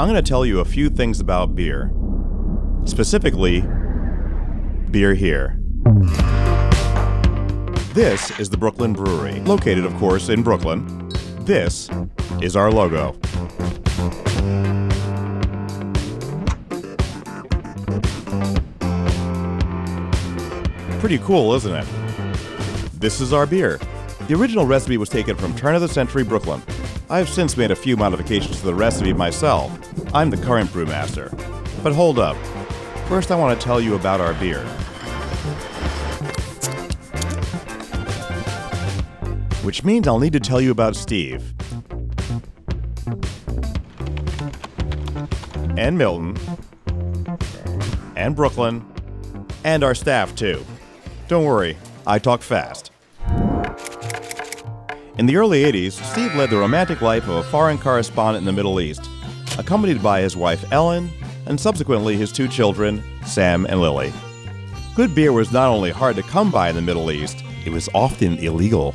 I'm going to tell you a few things about beer. Specifically, beer here. This is the Brooklyn Brewery, located, of course, in Brooklyn. This is our logo. Pretty cool, isn't it? This is our beer. The original recipe was taken from turn-of-the-century Brooklyn. I have since made a few modifications to the recipe myself. I'm the current brewmaster. But hold up. First, I want to tell you about our beer. Which means I'll need to tell you about Steve. And Milton. And Brooklyn. And our staff, too. Don't worry, I talk fast. In the early 80s, Steve led the romantic life of a foreign correspondent in the Middle East, accompanied by his wife Ellen, and subsequently his two children, Sam and Lily. Good beer was not only hard to come by in the Middle East, it was often illegal.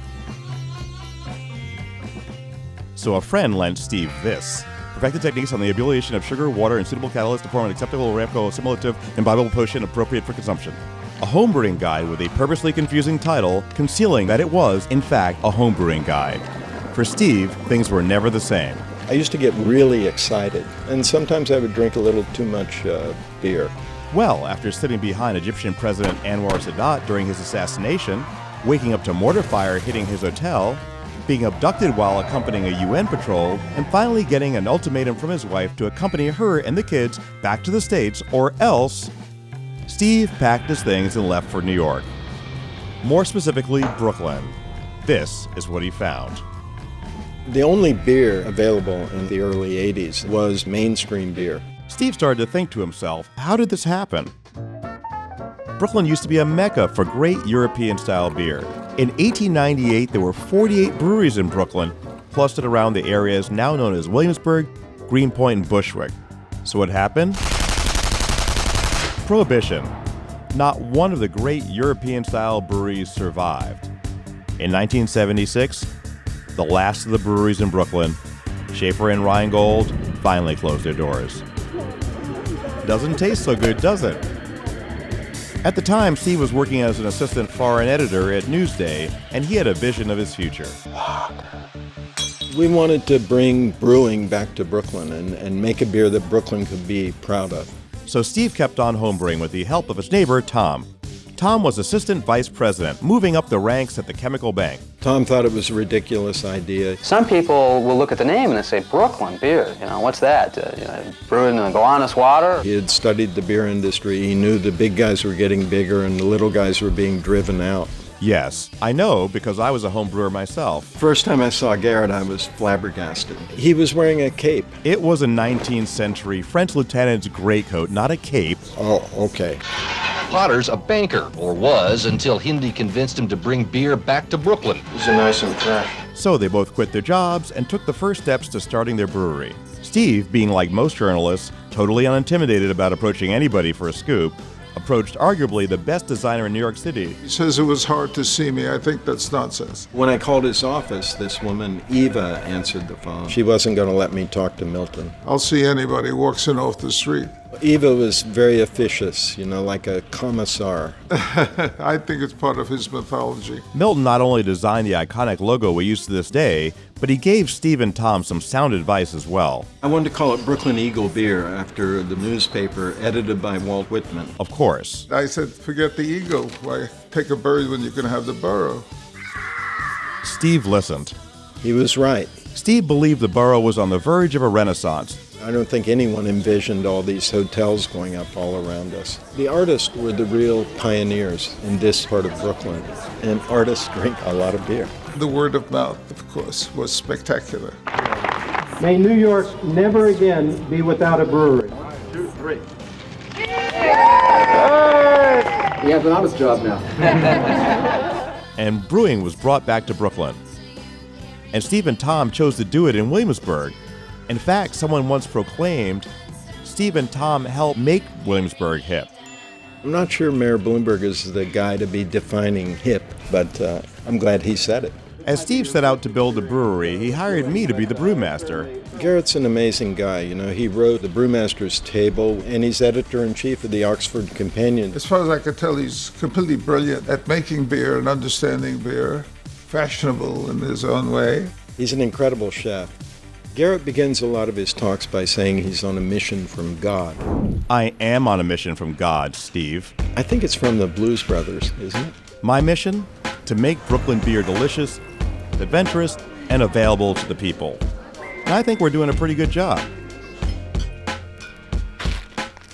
So a friend lent Steve this. Perfected techniques on the ebullition of sugar, water, and suitable catalyst to form an acceptable Aramco assimilative imbibable potion appropriate for consumption. A homebrewing guide with a purposely confusing title, concealing that it was, in fact, a homebrewing guide. For Steve, things were never the same. I used to get really excited, and sometimes I would drink a little too much beer. Well, after sitting behind Egyptian President Anwar Sadat during his assassination, waking up to mortar fire hitting his hotel, being abducted while accompanying a UN patrol, and finally getting an ultimatum from his wife to accompany her and the kids back to the States or else, Steve packed his things and left for New York. More specifically, Brooklyn. This is what he found. The only beer available in the early 80s was mainstream beer. Steve started to think to himself, how did this happen? Brooklyn used to be a mecca for great European-style beer. In 1898, there were 48 breweries in Brooklyn, clustered around the areas now known as Williamsburg, Greenpoint, and Bushwick. So what happened? Prohibition. Not one of the great European-style breweries survived. In 1976, the last of the breweries in Brooklyn, Schaefer and Rheingold, finally closed their doors. Doesn't taste so good, does it? At the time, Steve was working as an assistant foreign editor at Newsday, and he had a vision of his future. We wanted to bring brewing back to Brooklyn and make a beer that Brooklyn could be proud of. So Steve kept on homebrewing with the help of his neighbor, Tom. Tom was assistant vice president, moving up the ranks at the Chemical Bank. Tom thought it was a ridiculous idea. Some people will look at the name and they say, Brooklyn beer, what's that? Brewed in the Gowanus water? He had studied the beer industry. He knew the big guys were getting bigger and the little guys were being driven out. Yes, I know because I was a home brewer myself. First time I saw Garrett, I was flabbergasted. He was wearing a cape. It was a 19th century French lieutenant's greatcoat, not a cape. Oh, okay. Potter's a banker, or was, until Hindi convinced him to bring beer back to Brooklyn. These are nice and fresh. So they both quit their jobs and took the first steps to starting their brewery. Steve, being like most journalists, totally unintimidated about approaching anybody for a scoop, approached arguably the best designer in New York City. He says it was hard to see me. I think that's nonsense. When I called his office, this woman, Eva, answered the phone. She wasn't going to let me talk to Milton. I'll see anybody who walks in off the street. Eva was very officious, like a commissar. I think it's part of his mythology. Milton not only designed the iconic logo we use to this day, but he gave Steve and Tom some sound advice as well. I wanted to call it Brooklyn Eagle Beer after the newspaper edited by Walt Whitman. Of course. I said, forget the ego. Why take a bird when you can have the burrow? Steve listened. He was right. Steve believed the borough was on the verge of a renaissance. I don't think anyone envisioned all these hotels going up all around us. The artists were the real pioneers in this part of Brooklyn, and artists drink a lot of beer. The word of mouth, of course, was spectacular. May New York never again be without a brewery. 1, 2, 3. He has an honest job now. And brewing was brought back to Brooklyn. And Steve and Tom chose to do it in Williamsburg. In fact, someone once proclaimed, Steve and Tom helped make Williamsburg hip. I'm not sure Mayor Bloomberg is the guy to be defining hip, but I'm glad he said it. As Steve set out to build a brewery, he hired me to be the brewmaster. Garrett's an amazing guy. You know, he wrote The Brewmaster's Table, and he's editor-in-chief of the Oxford Companion. As far as I could tell, he's completely brilliant at making beer and understanding beer, fashionable in his own way. He's an incredible chef. Garrett begins a lot of his talks by saying he's on a mission from God. I am on a mission from God, Steve. I think it's from the Blues Brothers, isn't it? My mission? To make Brooklyn beer delicious, adventurous, and available to the people. And I think we're doing a pretty good job.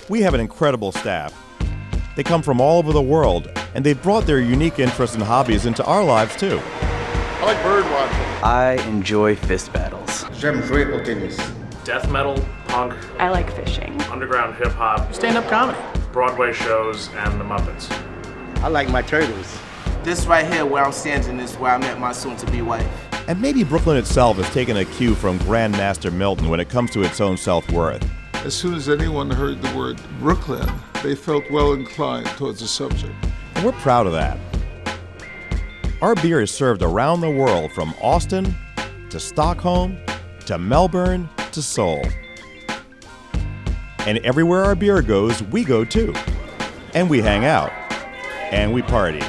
We have an incredible staff. They come from all over the world, and they've brought their unique interests and hobbies into our lives too. I like bird watching. I enjoy fist battles. J'aime jouer au tennis. Death metal, punk, I like fishing. underground hip hop, stand-up comedy, Broadway shows, and the Muppets. I like my turtles. This right here where I'm standing is where I met my soon-to-be wife. And maybe Brooklyn itself has taken a cue from Grandmaster Milton when it comes to its own self-worth. As soon as anyone heard the word Brooklyn, they felt well inclined towards the subject. And we're proud of that. Our beer is served around the world, from Austin to Stockholm to Melbourne to Seoul. And everywhere our beer goes, we go too. And we hang out. And we party.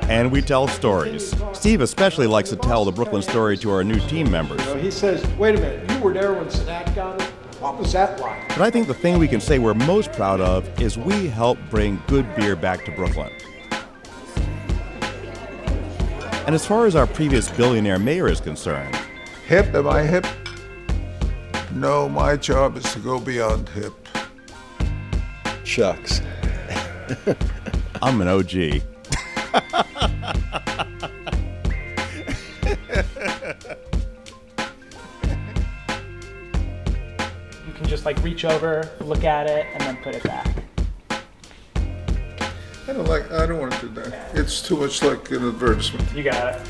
And we tell stories. Steve especially likes to tell the Brooklyn story to our new team members. So he says, wait a minute, you were there when Sadat got it? What was that like? But I think the thing we can say we're most proud of is we helped bring good beer back to Brooklyn. And as far as our previous billionaire mayor is concerned, Hip, am I hip? No, my job is to go beyond hip. Shucks. I'm an OG. You can just like reach over, look at it, and then put it back. I don't want to do that. It's too much like an advertisement. You got it.